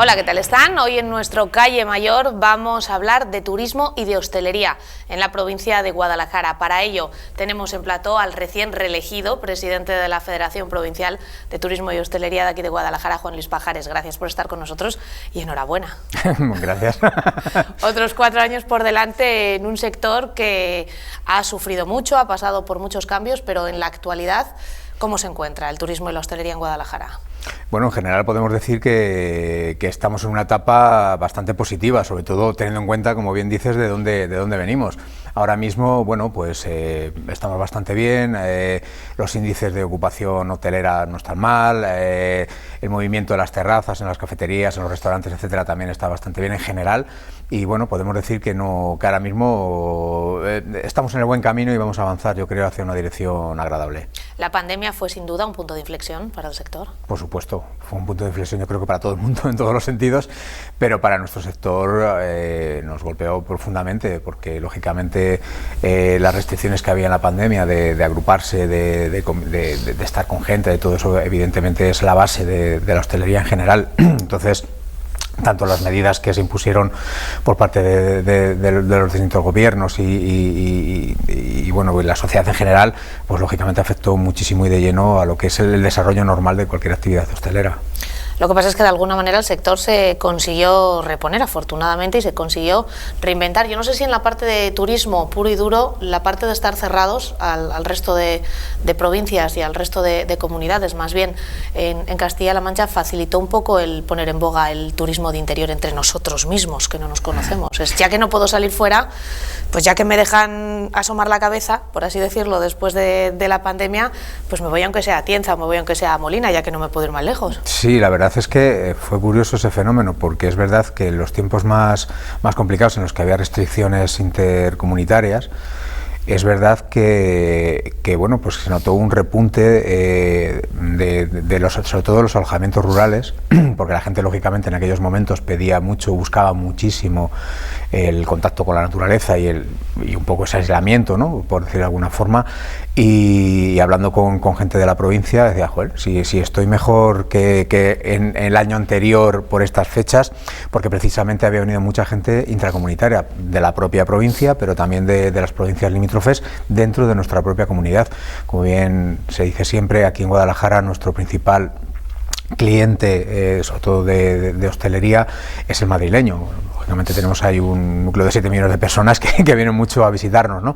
Hola, ¿qué tal están? Hoy en nuestro Calle Mayor vamos a hablar de turismo y de hostelería en la provincia de Guadalajara. Para ello tenemos en plató al recién reelegido presidente de la Federación Provincial de Turismo y Hostelería de aquí de Guadalajara, Juan Luis Pajares. Gracias por estar con nosotros y enhorabuena. Gracias. Otros 4 años por delante en un sector que ha sufrido mucho, ha pasado por muchos cambios, pero en la actualidad, ¿cómo se encuentra el turismo y la hostelería en Guadalajara? Bueno, en general podemos decir que estamos en una etapa bastante positiva, sobre todo teniendo en cuenta, como bien dices, de dónde venimos. Ahora mismo, bueno, pues estamos bastante bien, los índices de ocupación hotelera no están mal, el movimiento de las terrazas, en las cafeterías, en los restaurantes, etcétera, también está bastante bien en general. Y bueno, podemos decir que ahora mismo estamos en el buen camino y vamos a avanzar, yo creo, hacia una dirección agradable. ¿La pandemia fue sin duda un punto de inflexión para el sector? Por supuesto, fue un punto de inflexión, yo creo que para todo el mundo, en todos los sentidos, pero para nuestro sector nos golpeó profundamente, porque lógicamente las restricciones que había en la pandemia de agruparse, de estar con gente, de todo eso, evidentemente es la base de la hostelería en general. Entonces, tanto las medidas que se impusieron por parte de los distintos gobiernos y bueno, la sociedad en general, pues lógicamente afectó muchísimo y de lleno a lo que es el desarrollo normal de cualquier actividad hostelera. Lo que pasa es que de alguna manera el sector se consiguió reponer, afortunadamente, y se consiguió reinventar. Yo no sé si en la parte de turismo puro y duro, la parte de estar cerrados al resto de provincias y al resto de comunidades, más bien en Castilla-La Mancha, facilitó un poco el poner en boga el turismo de interior entre nosotros mismos, que no nos conocemos. Ya que no puedo salir fuera, pues ya que me dejan asomar la cabeza, por así decirlo, después de la pandemia, pues me voy aunque sea a Tienza, me voy aunque sea a Molina, ya que no me puedo ir más lejos. Sí, la verdad es que fue curioso ese fenómeno, porque es verdad que en los tiempos más complicados, en los que había restricciones intercomunitarias, es verdad que bueno, pues se notó un repunte sobre todo de los alojamientos rurales, porque la gente lógicamente en aquellos momentos pedía mucho, buscaba muchísimo el contacto con la naturaleza y un poco ese aislamiento, ¿no?, por decir de alguna forma, y hablando con gente de la provincia decía, joder, si estoy mejor que en el año anterior por estas fechas, porque precisamente había venido mucha gente intracomunitaria de la propia provincia, pero también de las provincias limítrofes dentro de nuestra propia comunidad. Como bien se dice siempre, aquí en Guadalajara nuestro principal cliente, sobre todo de hostelería, es el madrileño. Lógicamente tenemos ahí un núcleo de 7 millones de personas que vienen mucho a visitarnos, ¿no?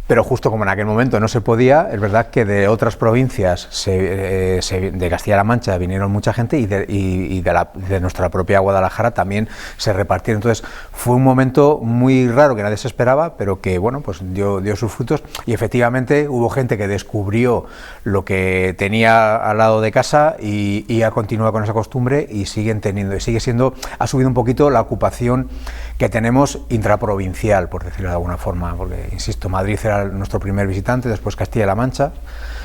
Pero justo como en aquel momento no se podía, es verdad que de otras provincias de Castilla-La Mancha vinieron mucha gente y de nuestra propia Guadalajara también se repartieron. Entonces fue un momento muy raro que nadie se esperaba, pero que bueno, pues dio sus frutos, y efectivamente hubo gente que descubrió lo que tenía al lado de casa y ha continuado con esa costumbre y ha subido un poquito la ocupación que tenemos intraprovincial, por decirlo de alguna forma, porque insisto, Madrid era nuestro primer visitante, después Castilla-La Mancha,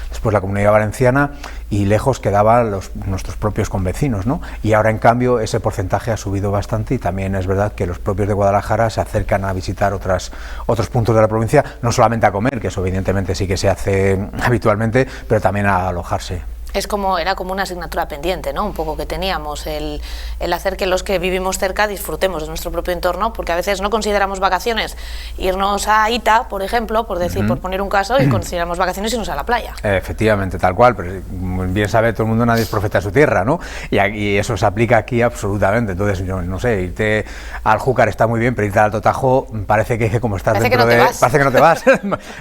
después la Comunidad Valenciana, y lejos quedaban nuestros propios convecinos, ¿no? Y ahora en cambio ese porcentaje ha subido bastante, y también es verdad que los propios de Guadalajara se acercan a visitar otros puntos de la provincia, no solamente a comer, que eso evidentemente sí que se hace habitualmente, pero también a alojarse. Era como una asignatura pendiente, ¿no?, un poco que teníamos, el hacer que los que vivimos cerca disfrutemos de nuestro propio entorno, porque a veces no consideramos vacaciones irnos a Ita, por ejemplo, por poner un caso, y consideramos vacaciones irnos a la playa. Efectivamente, tal cual, pero bien sabe todo el mundo, nadie es profeta de su tierra, ¿no? Y eso se aplica aquí absolutamente. Entonces, yo no sé, irte al Júcar está muy bien, pero irte al Alto Tajo parece que como estás parece que no te vas.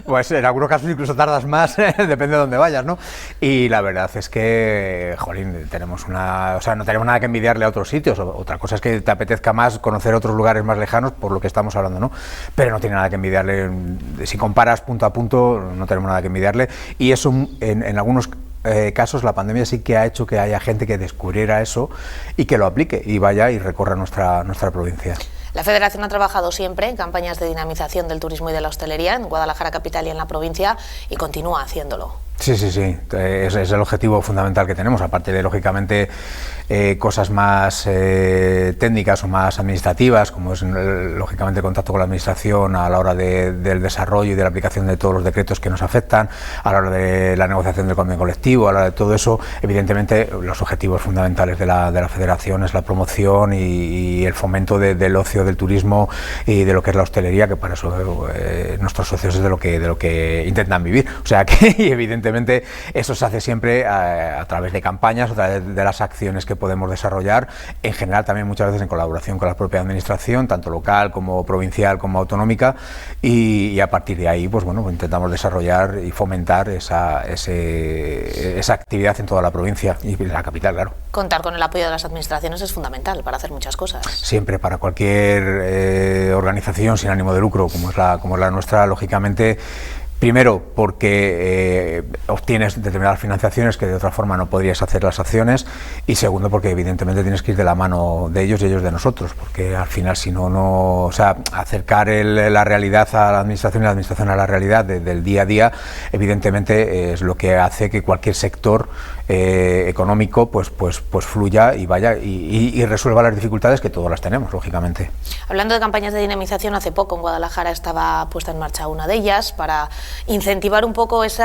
Pues en algunos casos incluso tardas más, depende de dónde vayas, ¿no? Y la verdad es que, jolín, no tenemos nada que envidiarle a otros sitios. Otra cosa es que te apetezca más conocer otros lugares más lejanos, por lo que estamos hablando, ¿no? Pero no tiene nada que envidiarle. Si comparas punto a punto, no tenemos nada que envidiarle. Y eso, en algunos casos, la pandemia sí que ha hecho que haya gente que descubriera eso y que lo aplique y vaya y recorra nuestra provincia. La Federación ha trabajado siempre en campañas de dinamización del turismo y de la hostelería en Guadalajara capital y en la provincia, y continúa haciéndolo. Sí, sí, sí, es el objetivo fundamental que tenemos, aparte de, lógicamente, cosas más técnicas o más administrativas, como es, lógicamente, el contacto con la administración a la hora del desarrollo y de la aplicación de todos los decretos que nos afectan, a la hora de la negociación del convenio colectivo, a la hora de todo eso. Evidentemente, los objetivos fundamentales de la Federación es la promoción y el fomento del ocio, del turismo y de lo que es la hostelería, que para eso nuestros socios es de lo que intentan vivir. O sea que, evidentemente, eso se hace siempre a través de campañas, a través de las acciones que podemos desarrollar, en general también muchas veces en colaboración con la propia administración, tanto local como provincial como autonómica, y a partir de ahí, pues bueno, pues intentamos desarrollar y fomentar esa actividad en toda la provincia y en la capital, claro. Contar con el apoyo de las administraciones es fundamental para hacer muchas cosas. Siempre, para cualquier organización sin ánimo de lucro, como es la nuestra, lógicamente. Primero, porque obtienes determinadas financiaciones que de otra forma no podrías hacer las acciones, y segundo, porque evidentemente tienes que ir de la mano de ellos y ellos de nosotros, porque al final, si no, o sea, acercar la realidad a la administración y la administración a la realidad del día a día, evidentemente es lo que hace que cualquier sector económico pues fluya y vaya y resuelva las dificultades que todas las tenemos, lógicamente. Hablando de campañas de dinamización, hace poco en Guadalajara estaba puesta en marcha una de ellas para incentivar un poco ese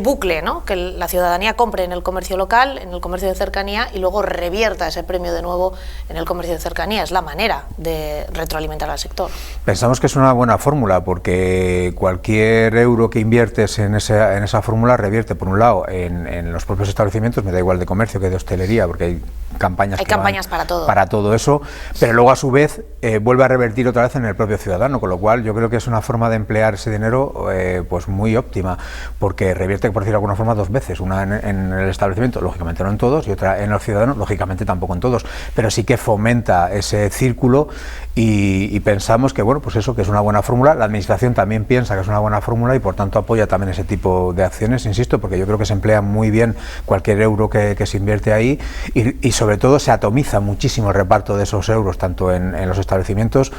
bucle, ¿no? Que la ciudadanía compre en el comercio local, en el comercio de cercanía, y luego revierta ese premio de nuevo en el comercio de cercanía. Es la manera de retroalimentar al sector. Pensamos que es una buena fórmula, porque cualquier euro que inviertes en esa fórmula revierte, por un lado, en los propios establecimientos, me da igual de comercio que de hostelería, porque hay campañas para todo eso, pero luego a su vez vuelve a revertir otra vez en el propio ciudadano, con lo cual yo creo que es una forma de emplear ese dinero pues muy óptima, porque revierte, por decirlo de alguna forma, dos veces, una en el establecimiento, lógicamente no en todos, y otra en los ciudadanos, lógicamente tampoco en todos, pero sí que fomenta ese círculo, y pensamos que, bueno, pues eso, que es una buena fórmula. La administración también piensa que es una buena fórmula y por tanto apoya también ese tipo de acciones, insisto, porque yo creo que se emplea muy bien cualquier euro que se invierte ahí, y sobre todo se atomiza muchísimo el reparto de esos euros, tanto en los establecimientos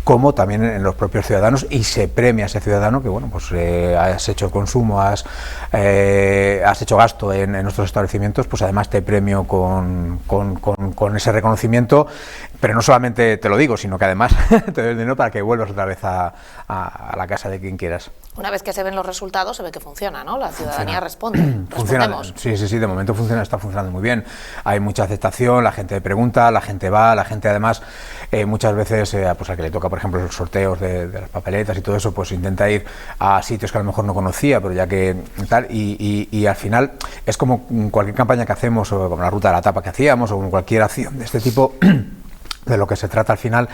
como también en los propios ciudadanos, y se premia a ese ciudadano que, bueno, pues has hecho consumo, has hecho gasto en nuestros establecimientos, pues además te premio con ese reconocimiento, pero no solamente te lo digo, sino que además te doy el dinero para que vuelvas otra vez a la casa de quien quieras. Una vez que se ven los resultados, se ve que funciona, ¿no? La ciudadanía responde. Funciona. Sí, de momento está funcionando muy bien. Hay mucha aceptación, la gente pregunta, la gente va, la gente además muchas veces, pues al que le toca, por ejemplo, los sorteos de las papeletas y todo eso, pues intenta ir a sitios que a lo mejor no conocía, pero ya que tal, y al final es como cualquier campaña que hacemos, o como la ruta de la tapa que hacíamos, o como cualquier acción de este tipo. De lo que se trata al final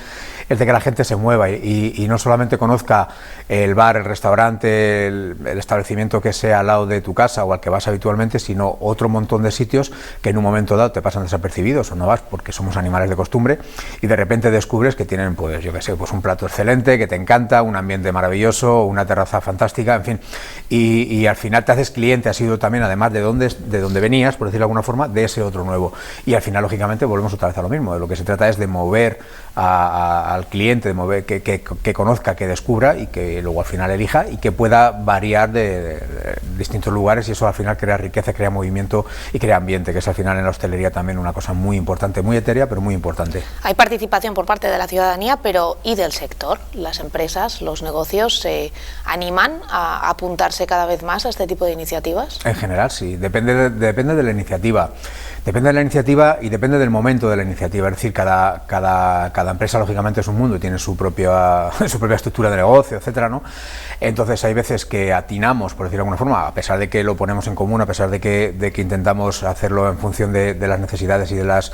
es de que la gente se mueva y no solamente conozca el bar, el restaurante, el establecimiento que sea al lado de tu casa o al que vas habitualmente, sino otro montón de sitios que en un momento dado te pasan desapercibidos o no vas porque somos animales de costumbre, y de repente descubres que tienen, pues yo qué sé, pues un plato excelente que te encanta, un ambiente maravilloso, una terraza fantástica, en fin, y al final te haces cliente, has sido también, además de donde venías, por decirlo de alguna forma, de ese otro nuevo, y al final lógicamente volvemos otra vez a lo mismo. De lo que se trata es de mover al cliente, de mover que conozca, que descubra y que luego al final elija, y que pueda variar de distintos lugares, y eso al final crea riqueza, crea movimiento y crea ambiente, que es al final en la hostelería también una cosa muy importante, muy etérea, pero muy importante. Hay participación por parte de la ciudadanía, pero ¿y del sector? Las empresas, los negocios se animan a apuntarse cada vez más a este tipo de iniciativas. En general sí, depende de la iniciativa. Depende de la iniciativa y depende del momento de la iniciativa, es decir, cada empresa lógicamente es un mundo y tiene su propia estructura de negocio, etcétera, ¿no? Entonces hay veces que atinamos, por decirlo de alguna forma, a pesar de que lo ponemos en común, a pesar de que intentamos hacerlo en función de las necesidades y de las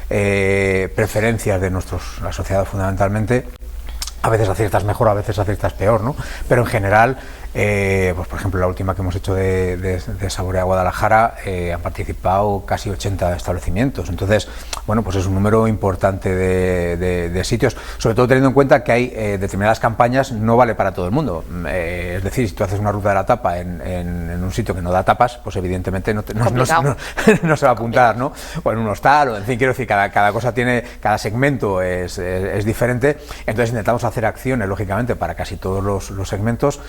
preferencias de la sociedad fundamentalmente. A veces aciertas mejor, a veces aciertas peor, ¿no? Pero en general, pues por ejemplo, la última que hemos hecho de Saborea Guadalajara, han participado casi 80 establecimientos. Entonces, bueno, pues es un número importante de sitios, sobre todo teniendo en cuenta que hay determinadas campañas, no vale para todo el mundo. Es decir, si tú haces una ruta de la tapa en un sitio que no da tapas, pues evidentemente no se va a apuntar, ¿no? O en un hostal, o en fin, quiero decir, cada cosa tiene, cada segmento es diferente. Entonces intentamos hacer acciones, lógicamente, para casi todos los segmentos,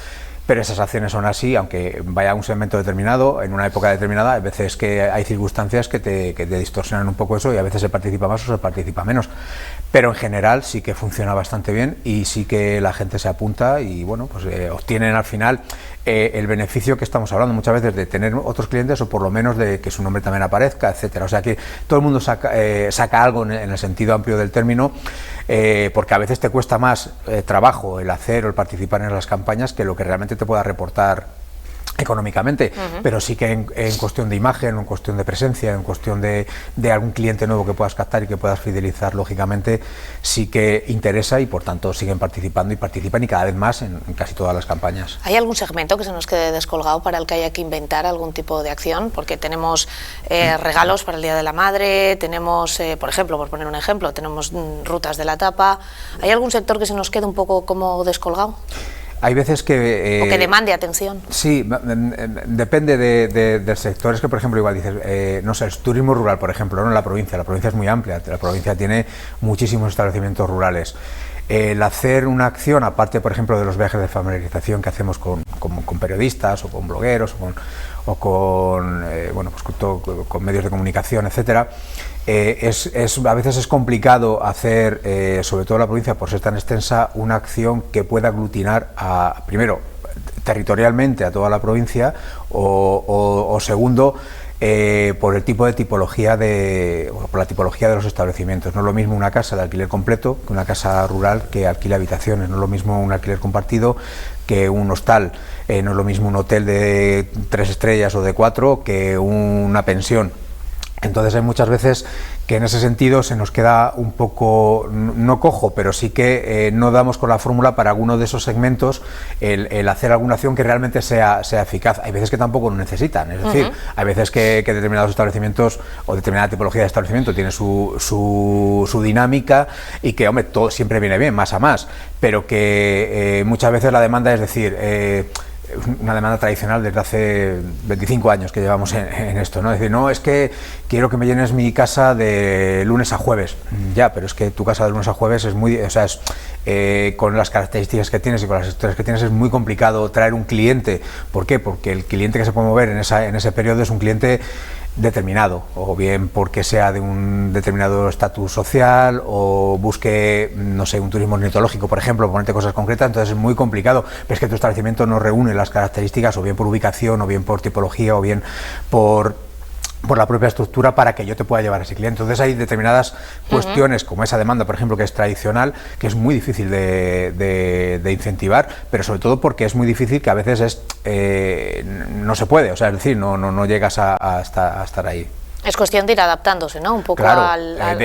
pero esas acciones son así, aunque vaya a un segmento determinado, en una época determinada, hay veces que hay circunstancias que te distorsionan un poco eso y a veces se participa más o se participa menos, pero en general sí que funciona bastante bien y sí que la gente se apunta y bueno, pues obtienen al final el beneficio que estamos hablando muchas veces de tener otros clientes o por lo menos de que su nombre también aparezca, etcétera. O sea que todo el mundo saca algo en el sentido amplio del término, porque a veces te cuesta más trabajo el hacer o el participar en las campañas que lo que realmente te pueda reportar económicamente, pero sí que en cuestión de imagen, en cuestión de presencia, en cuestión de algún cliente nuevo que puedas captar y que puedas fidelizar, lógicamente sí que interesa y por tanto siguen participando y participan y cada vez más en casi todas las campañas. ¿Hay algún segmento que se nos quede descolgado para el que haya que inventar algún tipo de acción? Porque tenemos regalos para el Día de la Madre, tenemos, por ejemplo, por poner un ejemplo, tenemos rutas de la tapa. ¿Hay algún sector que se nos quede un poco como descolgado? Hay veces que... o que demande atención. Sí, depende del sector. Es que, por ejemplo, igual dices, no sé, el turismo rural, por ejemplo, ¿no? La provincia es muy amplia, la provincia tiene muchísimos establecimientos rurales. El hacer una acción, aparte, por ejemplo, de los viajes de familiarización que hacemos con periodistas o con blogueros o con medios de comunicación, etcétera, a veces es complicado hacer, sobre todo en la provincia, por ser tan extensa, una acción que pueda aglutinar primero, territorialmente a toda la provincia o segundo, por el tipo de tipología por la tipología de los establecimientos. No es lo mismo una casa de alquiler completo que una casa rural que alquila habitaciones, no es lo mismo un alquiler compartido que un hostal, no es lo mismo un hotel de 3 estrellas o de 4 que una pensión. Entonces hay muchas veces que en ese sentido se nos queda un poco, no cojo, pero sí que no damos con la fórmula para alguno de esos segmentos el hacer alguna acción que realmente sea eficaz. Hay veces que tampoco lo necesitan, es decir, hay veces que determinados establecimientos o determinada tipología de establecimiento tiene su dinámica y que, hombre, todo siempre viene bien, más a más, pero que muchas veces la demanda es decir... una demanda tradicional desde hace 25 años que llevamos en esto, ¿no? Es decir, no, es que quiero que me llenes mi casa de lunes a jueves. Ya, pero es que tu casa de lunes a jueves es muy... O sea, con las características que tienes y con las historias que tienes es muy complicado traer un cliente. ¿Por qué? Porque el cliente que se puede mover en ese periodo es un cliente determinado, o bien porque sea de un determinado estatus social o busque, no sé, un turismo ornitológico, por ejemplo, ponerte cosas concretas, entonces es muy complicado, pero es que tu establecimiento no reúne las características, o bien por ubicación, o bien por tipología, o bien por la propia estructura para que yo te pueda llevar a ese cliente. Entonces hay determinadas cuestiones, como esa demanda, por ejemplo, que es tradicional, que es muy difícil de incentivar, pero sobre todo porque es muy difícil, que a veces no se puede, o sea, es decir, no llegas a estar ahí. Es cuestión de ir adaptándose, ¿no? Un poco claro, a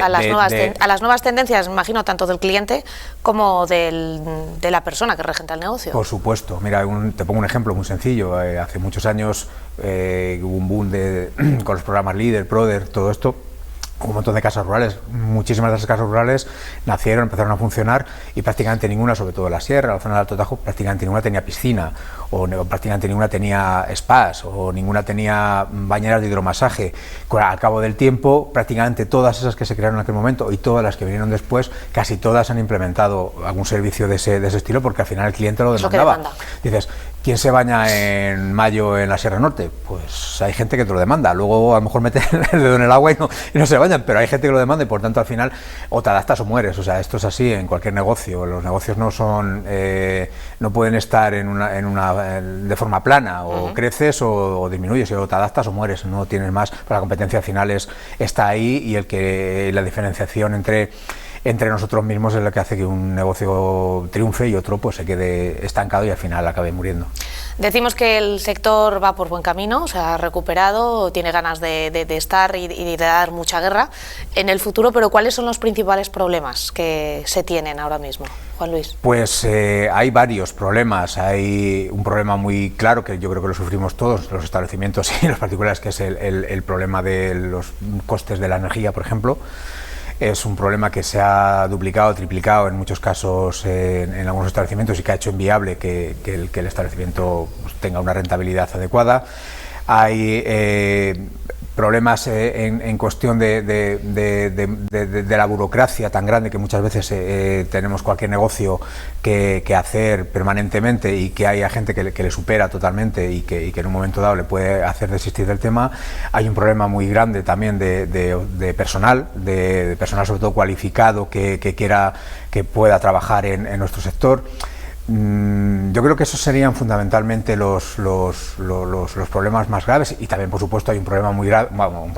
las nuevas tendencias, me imagino, tanto del cliente como de la persona que regenta el negocio. Por supuesto. Mira, te pongo un ejemplo muy sencillo. Hace muchos años hubo un boom con los programas Líder, Proder, todo esto. Un montón de casas rurales, muchísimas de esas casas rurales empezaron a funcionar y prácticamente ninguna, sobre todo en la sierra, la zona del Alto Tajo, prácticamente ninguna tenía piscina, o prácticamente ninguna tenía spas, o ninguna tenía bañeras de hidromasaje. Al cabo del tiempo, prácticamente todas esas que se crearon en aquel momento y todas las que vinieron después, casi todas han implementado algún servicio de ese estilo, porque al final el cliente lo demandaba. Dices, ¿quién se baña en mayo en la Sierra Norte? Pues hay gente que te lo demanda, luego a lo mejor mete el dedo en el agua y no se bañan, pero hay gente que lo demanda y por tanto al final o te adaptas o mueres. O sea, esto es así en cualquier negocio. Los negocios no pueden estar de forma plana, o creces o disminuyes, o te adaptas o mueres, no tienes más. Pero la competencia al final está ahí, y la diferenciación entre nosotros mismos es lo que hace que un negocio triunfe y otro pues se quede estancado y al final acabe muriendo. Decimos que el sector va por buen camino, se ha recuperado, tiene ganas de estar y de dar mucha guerra en el futuro, pero ¿cuáles son los principales problemas que se tienen ahora mismo, Juan Luis? Pues hay varios problemas. Hay un problema muy claro que yo creo que lo sufrimos todos los establecimientos y los particulares, que es el problema de los costes de la energía, por ejemplo. Es un problema que se ha duplicado, triplicado en muchos casos en algunos establecimientos, y que ha hecho inviable que el establecimiento tenga una rentabilidad adecuada. Hay problemas en cuestión de la burocracia tan grande que muchas veces tenemos cualquier negocio que hacer permanentemente y que hay gente que le supera totalmente y que en un momento dado le puede hacer desistir del tema. Hay un problema muy grande también de personal, de personal sobre todo cualificado que pueda trabajar en nuestro sector. Yo creo que esos serían fundamentalmente los problemas más graves, y también por supuesto hay un problema muy grave, un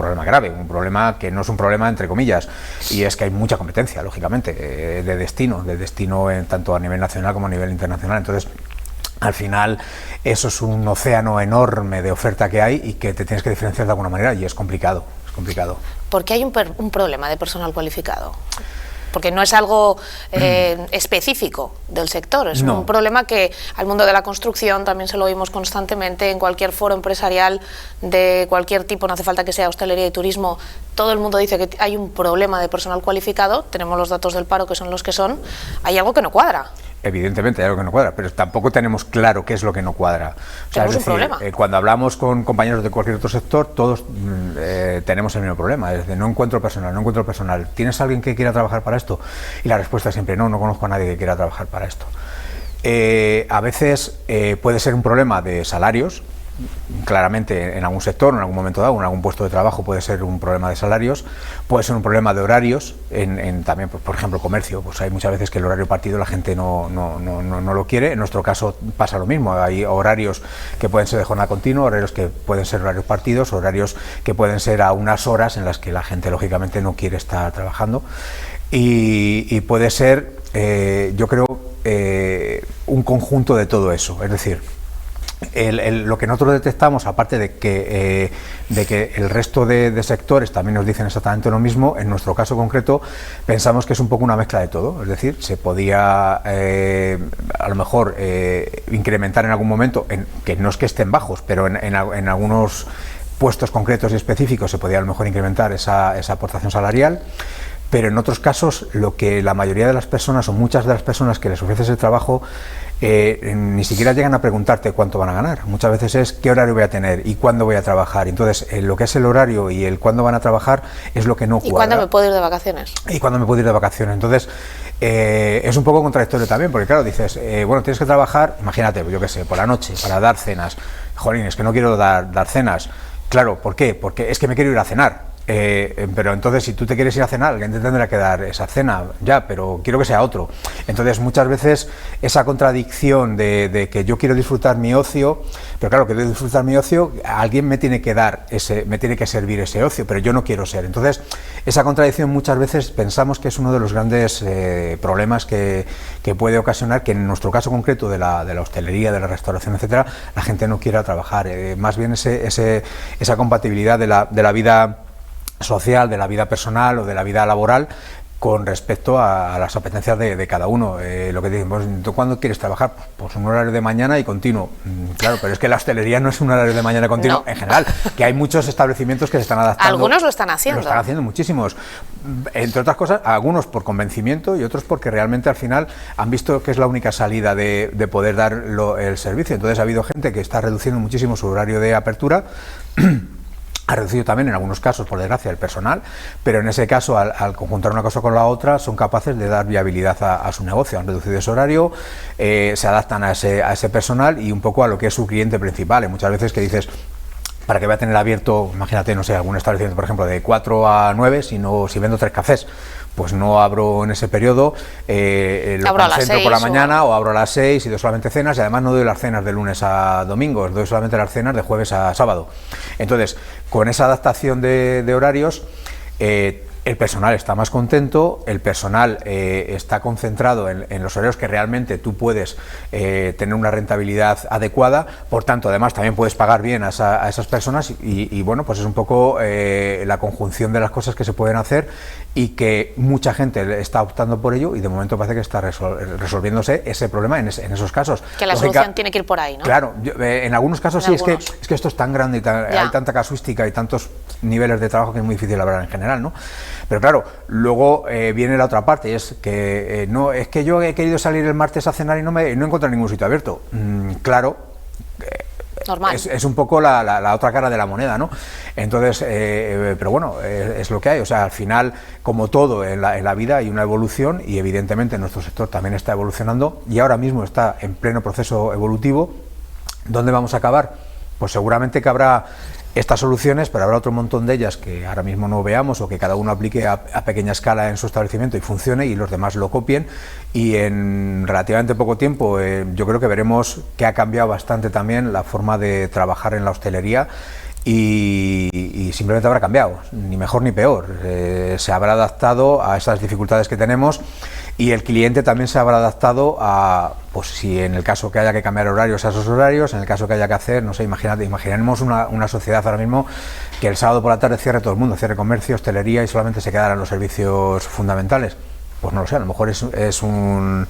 problema que no es un problema entre comillas, y es que hay mucha competencia, lógicamente, de destino tanto a nivel nacional como a nivel internacional. Entonces, al final eso es un océano enorme de oferta que hay y que te tienes que diferenciar de alguna manera, y es complicado. ¿Por qué hay un problema de personal cualificado? Porque no es algo específico del sector, es un problema que al mundo de la construcción también se lo oímos constantemente, en cualquier foro empresarial de cualquier tipo, no hace falta que sea hostelería y turismo, todo el mundo dice que hay un problema de personal cualificado, tenemos los datos del paro que son los que son, hay algo que no cuadra. Evidentemente hay algo que no cuadra, pero tampoco tenemos claro qué es lo que no cuadra. O sea, tenemos un problema. Cuando hablamos con compañeros de cualquier otro sector, todos tenemos el mismo problema, es de no encuentro personal. ¿Tienes alguien que quiera trabajar para esto? Y la respuesta es siempre no conozco a nadie que quiera trabajar para esto. A veces puede ser un problema de salarios. Claramente en algún sector, en algún momento dado, en algún puesto de trabajo puede ser un problema de salarios, puede ser un problema de horarios, también por ejemplo comercio, pues hay muchas veces que el horario partido la gente no lo quiere. En nuestro caso pasa lo mismo, hay horarios que pueden ser de jornada continua, horarios que pueden ser horarios partidos, horarios que pueden ser a unas horas en las que la gente lógicamente no quiere estar trabajando, y puede ser yo creo un conjunto de todo eso, es decir, lo que nosotros detectamos, aparte de que el resto de sectores también nos dicen exactamente lo mismo, en nuestro caso concreto pensamos que es un poco una mezcla de todo, es decir, se podía a lo mejor incrementar en algún momento, que no es que estén bajos, pero en algunos puestos concretos y específicos se podía a lo mejor incrementar esa aportación salarial. Pero en otros casos, lo que la mayoría de las personas o muchas de las personas que les ofreces el trabajo ni siquiera llegan a preguntarte cuánto van a ganar. Muchas veces es qué horario voy a tener y cuándo voy a trabajar. Entonces, lo que es el horario y el cuándo van a trabajar es lo que no cuadra. ¿Y cuándo me puedo ir de vacaciones? Entonces, es un poco contradictorio también, porque claro, dices, bueno, tienes que trabajar, imagínate, yo qué sé, por la noche, para dar cenas. Jolín, es que no quiero dar cenas. Claro, ¿por qué? Porque es que me quiero ir a cenar. Pero entonces si tú te quieres ir a cenar, alguien te tendrá que dar esa cena, ya, pero quiero que sea otro. Entonces muchas veces esa contradicción de que yo quiero disfrutar mi ocio, pero claro, que quiero disfrutar mi ocio, alguien me tiene que servir ese ocio, pero yo no quiero ser. Entonces esa contradicción muchas veces pensamos que es uno de los grandes problemas que puede ocasionar que en nuestro caso concreto de la hostelería, de la restauración, etcétera, la gente no quiera trabajar. Más bien esa compatibilidad de la vida social, de la vida personal o de la vida laboral con respecto a las apetencias de cada uno. Lo que dicen, pues, ¿tú cuándo quieres trabajar? Pues un horario de mañana y continuo. Claro, pero es que la hostelería no es un horario de mañana continuo en general, que hay muchos establecimientos que se están adaptando. Algunos lo están haciendo. Lo están haciendo muchísimos. Entre otras cosas, algunos por convencimiento y otros porque realmente al final han visto que es la única salida de poder dar el servicio. Entonces ha habido gente que está reduciendo muchísimo su horario de apertura. Ha reducido también en algunos casos, por desgracia, el personal, pero en ese caso, al conjuntar una cosa con la otra, son capaces de dar viabilidad a su negocio. Han reducido ese horario, se adaptan a ese personal y un poco a lo que es su cliente principal. Y muchas veces que dices, ¿para qué voy a tener abierto, imagínate, no sé, algún establecimiento, por ejemplo, de 4 a 9, si vendo 3 cafés? Pues no abro en ese periodo, lo concentro por la mañana o abro a las 6 y doy solamente cenas, y además no doy las cenas de lunes a domingo, doy solamente las cenas de jueves a sábado. Entonces, con esa adaptación de horarios, el personal está más contento, el personal está concentrado en los horarios que realmente tú puedes tener una rentabilidad adecuada, por tanto además también puedes pagar bien a esas personas y bueno, pues es un poco la conjunción de las cosas que se pueden hacer y que mucha gente está optando por ello y de momento parece que está resolviéndose ese problema en esos casos. Que la solución tiene que ir por ahí, ¿no? Claro, en algunos casos es que esto es tan grande y hay tanta casuística y tantos niveles de trabajo que es muy difícil hablar en general, ¿no? Pero claro, luego viene la otra parte, es que no, es que yo he querido salir el martes a cenar y no he encontrado ningún sitio abierto. Claro, normal. Es un poco la otra cara de la moneda, ¿no? Entonces, pero bueno, es lo que hay. O sea, al final, como todo en la vida, hay una evolución y evidentemente nuestro sector también está evolucionando y ahora mismo está en pleno proceso evolutivo. ¿Dónde vamos a acabar? Pues seguramente que habrá estas soluciones, pero habrá otro montón de ellas que ahora mismo no veamos o que cada uno aplique a pequeña escala en su establecimiento y funcione y los demás lo copien, y en relativamente poco tiempo yo creo que veremos que ha cambiado bastante también la forma de trabajar en la hostelería y simplemente habrá cambiado, ni mejor ni peor, se habrá adaptado a esas dificultades que tenemos y el cliente también se habrá adaptado a, pues si en el caso que haya que cambiar horarios a esos horarios, en el caso que haya que hacer, no sé, imaginemos una sociedad ahora mismo que el sábado por la tarde cierre todo el mundo, cierre comercio, hostelería y solamente se quedaran los servicios fundamentales. Pues no lo sé, a lo mejor es una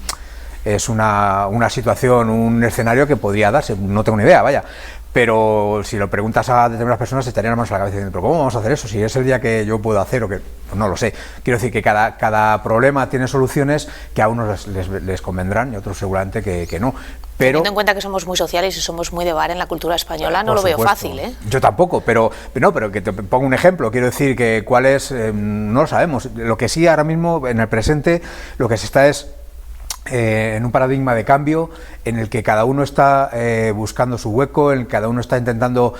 situación, un escenario que podría darse, no tengo ni idea, vaya. Pero si lo preguntas a determinadas personas se estarían las manos a la cabeza diciendo, pero ¿cómo vamos a hacer eso? Si es el día que yo puedo hacer o que... Pues no lo sé. Quiero decir que cada problema tiene soluciones que a unos les convendrán y a otros seguramente que no. Pero, teniendo en cuenta que somos muy sociales y somos muy de bar en la cultura española, no lo veo fácil, ¿eh? Yo tampoco, pero que te pongo un ejemplo. Quiero decir que cuál es, no lo sabemos. Lo que sí ahora mismo, en el presente, lo que se está es en un paradigma de cambio en el que cada uno está buscando su hueco, en el que cada uno está intentando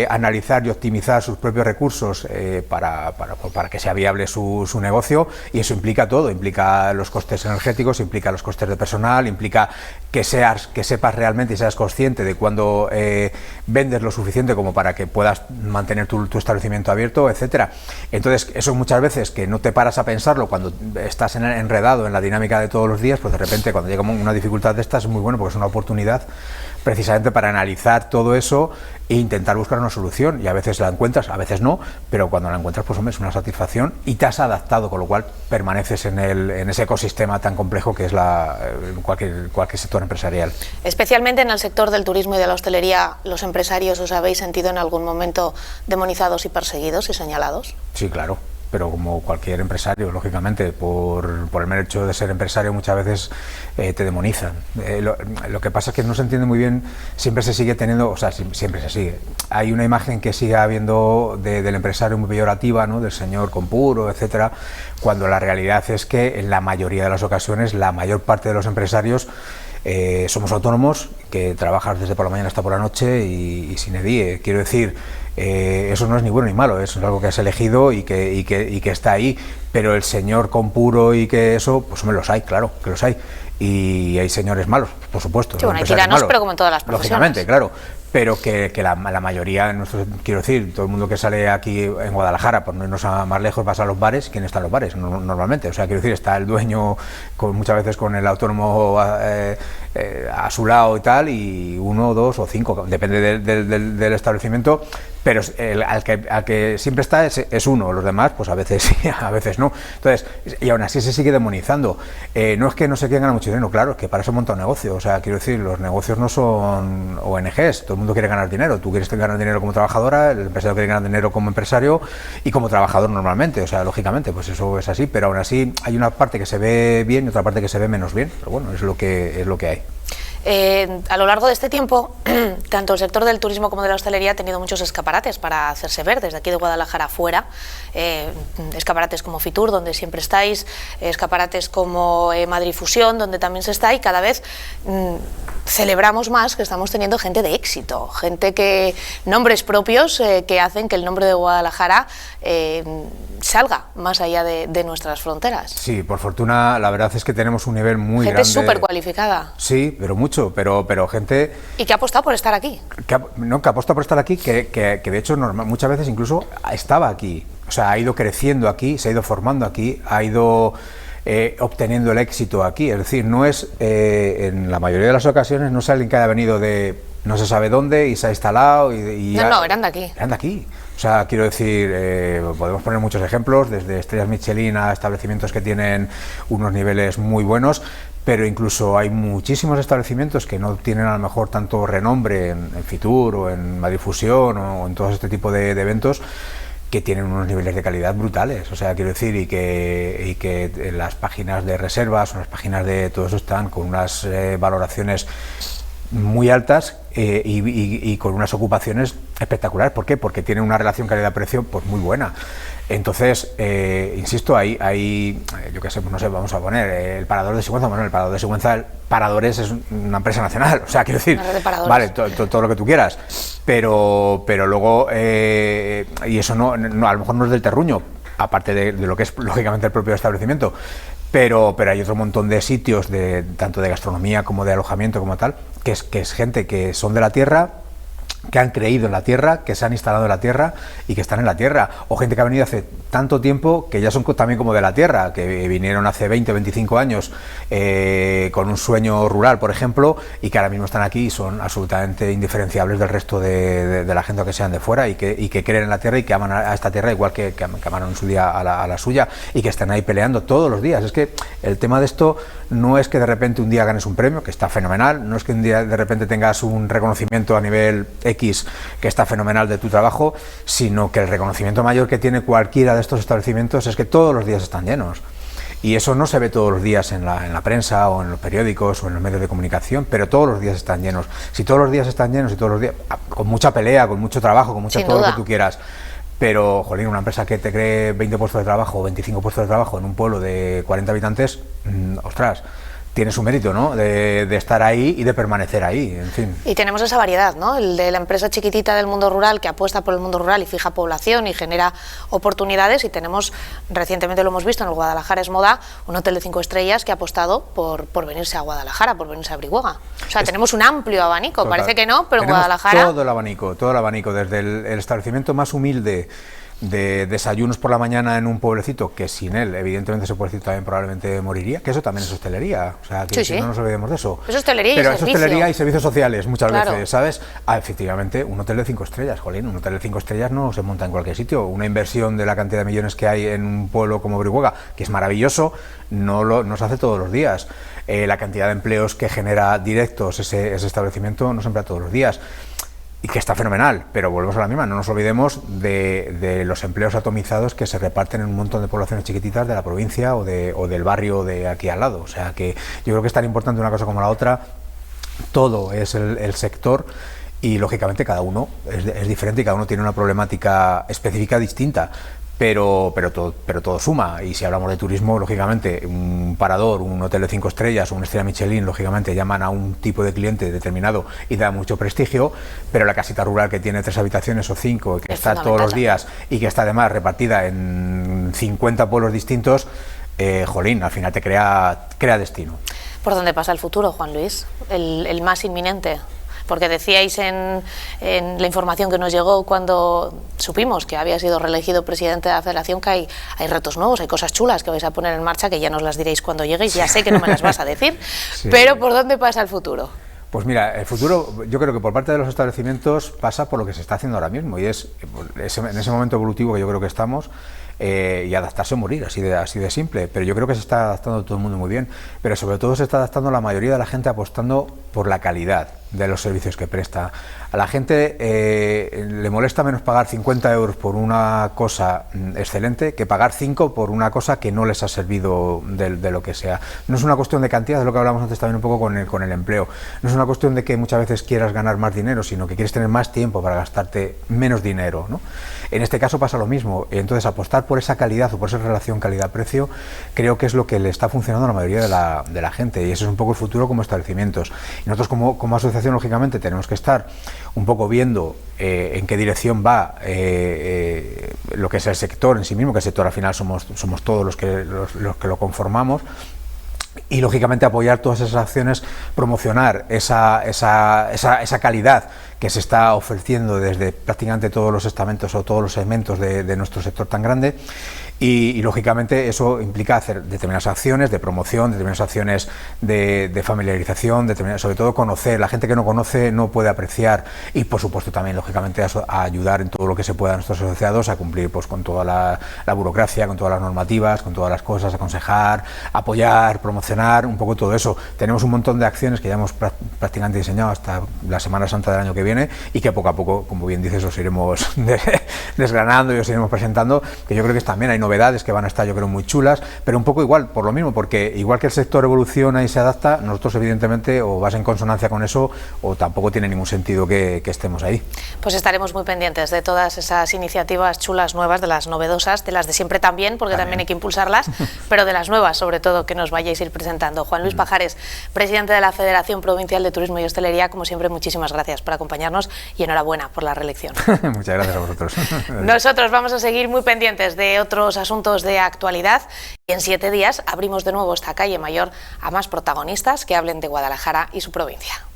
analizar y optimizar sus propios recursos para que sea viable su negocio, y eso implica todo, implica los costes energéticos, implica los costes de personal, implica que sepas realmente y seas consciente de cuándo vendes lo suficiente como para que puedas mantener tu establecimiento abierto, etcétera. Entonces eso muchas veces que no te paras a pensarlo cuando estás enredado en la dinámica de todos los días, pues de repente cuando llega una dificultad de estas es muy bueno porque es una oportunidad precisamente para analizar todo eso e intentar buscar una solución, y a veces la encuentras, a veces no, pero cuando la encuentras, pues hombre, es una satisfacción y te has adaptado, con lo cual permaneces en ese ecosistema tan complejo que es cualquier sector empresarial. Especialmente en el sector del turismo y de la hostelería, ¿los empresarios os habéis sentido en algún momento demonizados y perseguidos y señalados? Sí, claro. Pero como cualquier empresario, lógicamente, por el mero hecho de ser empresario muchas veces te demonizan. Lo que pasa es que no se entiende muy bien, siempre se sigue teniendo, o sea, siempre se sigue. Hay una imagen que sigue habiendo del empresario muy peyorativa, ¿no? Del señor con puro, etcétera, cuando la realidad es que en la mayoría de las ocasiones, la mayor parte de los empresarios somos autónomos, que trabajas desde por la mañana hasta por la noche y sin edie. Quiero decir, eso no es ni bueno ni malo, eso es algo que has elegido y que está ahí, pero el señor con puro y que eso, pues hombre, los hay, claro, que los hay. Y hay señores malos, por supuesto. Sí, bueno, hay tiranos, pero como en todas las profesiones. Lógicamente, claro. Pero que la mayoría, quiero decir, todo el mundo que sale aquí en Guadalajara, por no irnos más lejos, vas a los bares. ¿Quién está en los bares? Normalmente, o sea, quiero decir, está el dueño muchas veces con el autónomo a su lado y tal, y uno, dos o cinco, depende del establecimiento, pero al que siempre está es uno, los demás pues a veces sí, a veces no. Entonces, y aún así se sigue demonizando. No es que no se quiera ganar mucho dinero, claro, es que para eso monta un negocio. O sea, quiero decir, los negocios no son ONGs, todo el mundo quiere ganar dinero. Tú quieres ganar dinero como trabajadora, el empresario quiere ganar dinero como empresario y como trabajador normalmente. O sea, lógicamente, pues eso es así, pero aún así hay una parte que se ve bien y otra parte que se ve menos bien, pero bueno, es lo que hay. A lo largo de este tiempo, tanto el sector del turismo como de la hostelería ha tenido muchos escaparates para hacerse ver, desde aquí de Guadalajara afuera, escaparates como Fitur, donde siempre estáis, escaparates como Madrid Fusión, donde también se está, y cada vez celebramos más que estamos teniendo gente de éxito, nombres propios que hacen que el nombre de Guadalajara salga más allá de nuestras fronteras. Sí, por fortuna, la verdad es que tenemos un nivel muy grande. Gente súper cualificada. Sí, pero mucho, pero gente... Y que ha apostado por estar aquí. Que ha apostado por estar aquí, que de hecho muchas veces incluso estaba aquí. O sea, ha ido creciendo aquí, se ha ido formando aquí, ha ido obteniendo el éxito aquí. Es decir, no es, en la mayoría de las ocasiones, no es alguien que haya venido de no se sabe dónde y se ha instalado No, eran de aquí. Eran de aquí. O sea, quiero decir, podemos poner muchos ejemplos, desde estrellas Michelin a establecimientos que tienen unos niveles muy buenos, pero incluso hay muchísimos establecimientos que no tienen a lo mejor tanto renombre en Fitur o en Madrid Fusión o en todo este tipo de eventos, que tienen unos niveles de calidad brutales. O sea, quiero decir, y que las páginas de reservas o las páginas de todo eso están con unas valoraciones muy altas y con unas ocupaciones espectaculares. ¿Por qué? Porque tienen una relación calidad-precio pues muy buena. Entonces, insisto, hay yo qué sé, pues no sé, vamos a poner el Parador de Sigüenza. Bueno, el Parador de Sigüenza, Paradores es una empresa nacional, o sea, quiero decir, vale, todo lo que tú quieras, pero luego, y eso no, a lo mejor no es del terruño, aparte de lo que es lógicamente el propio establecimiento, pero hay otro montón de sitios, tanto de gastronomía como de alojamiento como tal, que es gente que son de la tierra, que han creído en la tierra, que se han instalado en la tierra y que están en la tierra, o gente que ha venido hace tanto tiempo que ya son también como de la tierra, que vinieron hace 20, 25 años con un sueño rural, por ejemplo, y que ahora mismo están aquí y son absolutamente indiferenciables del resto de la gente que sean de fuera y que creen en la tierra y que aman a esta tierra igual que amaron en su día a la suya, y que están ahí peleando todos los días. Es que el tema de esto no es que de repente un día ganes un premio, que está fenomenal, no es que un día de repente tengas un reconocimiento a nivel X, que está fenomenal, de tu trabajo, sino que el reconocimiento mayor que tiene cualquiera de estos establecimientos es que todos los días están llenos. Y eso no se ve todos los días en la prensa o en los periódicos o en los medios de comunicación, pero todos los días están llenos. Si todos los días están llenos y todos los días, con mucha pelea, con mucho trabajo, con mucho todo lo que tú quieras, pero, jolín, una empresa que te cree 20 puestos de trabajo o 25 puestos de trabajo en un pueblo de 40 habitantes, ostras, tiene su mérito, ¿no?, de estar ahí y de permanecer ahí, en fin. Y tenemos esa variedad, ¿no?, el de la empresa chiquitita del mundo rural que apuesta por el mundo rural y fija población y genera oportunidades, y tenemos, recientemente lo hemos visto en el Guadalajara es Moda, un hotel de 5 estrellas que ha apostado por venirse a Guadalajara, por venirse a Brihuega. O sea, tenemos un amplio abanico, total. Parece que no, pero tenemos en Guadalajara... todo el abanico, desde el establecimiento más humilde de desayunos por la mañana en un pueblecito, que sin él, evidentemente, ese pueblecito también probablemente moriría, que eso también es hostelería, o sea, que sí. No nos olvidemos de eso. Es hostelería, pero y es hostelería y servicios sociales muchas veces, ¿sabes? Efectivamente, un hotel de 5 estrellas, jolín, un hotel de 5 estrellas no se monta en cualquier sitio. Una inversión de la cantidad de millones que hay en un pueblo como Brihuega, que es maravilloso, no se hace todos los días. La cantidad de empleos que genera directos ese establecimiento no se emplea todos los días. Y que está fenomenal, pero volvemos a la misma, no nos olvidemos de los empleos atomizados que se reparten en un montón de poblaciones chiquititas de la provincia o del barrio de aquí al lado. O sea que yo creo que es tan importante una cosa como la otra, todo es el sector, y lógicamente cada uno es diferente y cada uno tiene una problemática específica distinta. Pero todo suma, y si hablamos de turismo, lógicamente un Parador, un hotel de 5 estrellas o una estrella Michelin, lógicamente llaman a un tipo de cliente determinado y da mucho prestigio, pero la casita rural que tiene 3 habitaciones o 5, que está todos los días y que está además repartida en 50 pueblos distintos, jolín, al final te crea destino. ¿Por dónde pasa el futuro, Juan Luis? El más inminente. Porque decíais en la información que nos llegó cuando supimos que había sido reelegido presidente de la Federación que hay retos nuevos, hay cosas chulas que vais a poner en marcha, que ya nos las diréis cuando lleguéis, ya sé que no me las vas a decir, sí. Pero ¿por dónde pasa el futuro? Pues mira, el futuro, yo creo que por parte de los establecimientos pasa por lo que se está haciendo ahora mismo, y es en ese momento evolutivo que yo creo que estamos, y adaptarse o morir, así de simple. Pero yo creo que se está adaptando todo el mundo muy bien, pero sobre todo se está adaptando la mayoría de la gente apostando por la calidad de los servicios que presta. A la gente le molesta menos pagar 50 euros por una cosa excelente que pagar 5 por una cosa que no les ha servido de lo que sea. No es una cuestión de cantidad, es lo que hablamos antes también un poco con el empleo. No es una cuestión de que muchas veces quieras ganar más dinero, sino que quieres tener más tiempo para gastarte menos dinero, ¿no? En este caso pasa lo mismo. Entonces, apostar por esa calidad o por esa relación calidad-precio creo que es lo que le está funcionando a la mayoría de la gente, y eso es un poco el futuro como establecimientos. Y nosotros como asociación, lógicamente, tenemos que estar un poco viendo en qué dirección va lo que es el sector en sí mismo, que el sector al final somos todos los que lo conformamos, y lógicamente apoyar todas esas acciones, promocionar esa calidad que se está ofreciendo desde prácticamente todos los estamentos o todos los segmentos de nuestro sector tan grande. Y lógicamente eso implica hacer determinadas acciones de promoción, determinadas acciones de familiarización, sobre todo conocer. La gente que no conoce no puede apreciar, y por supuesto también lógicamente a ayudar en todo lo que se pueda a nuestros asociados a cumplir pues con toda la burocracia, con todas las normativas, con todas las cosas, aconsejar, apoyar, promocionar promocionar un poco todo eso. Tenemos un montón de acciones que ya hemos prácticamente diseñado hasta la Semana Santa del año que viene y que poco a poco, como bien dices, os iremos desgranando y os iremos presentando, que yo creo que también hay novedades que van a estar, yo creo, muy chulas, pero un poco igual, por lo mismo, porque igual que el sector evoluciona y se adapta, nosotros evidentemente o vas en consonancia con eso o tampoco tiene ningún sentido que estemos ahí. Pues estaremos muy pendientes de todas esas iniciativas chulas nuevas, de las novedosas, de las de siempre también, porque también hay que impulsarlas, pero de las nuevas sobre todo que nos vayáis a ir presentando. Juan Luis Pajares, presidente de la Federación Provincial de Turismo y Hostelería, como siempre, muchísimas gracias por acompañarnos y enhorabuena por la reelección. Muchas gracias a vosotros. Nosotros vamos a seguir muy pendientes de otros asuntos de actualidad y en 7 días abrimos de nuevo esta calle mayor a más protagonistas que hablen de Guadalajara y su provincia.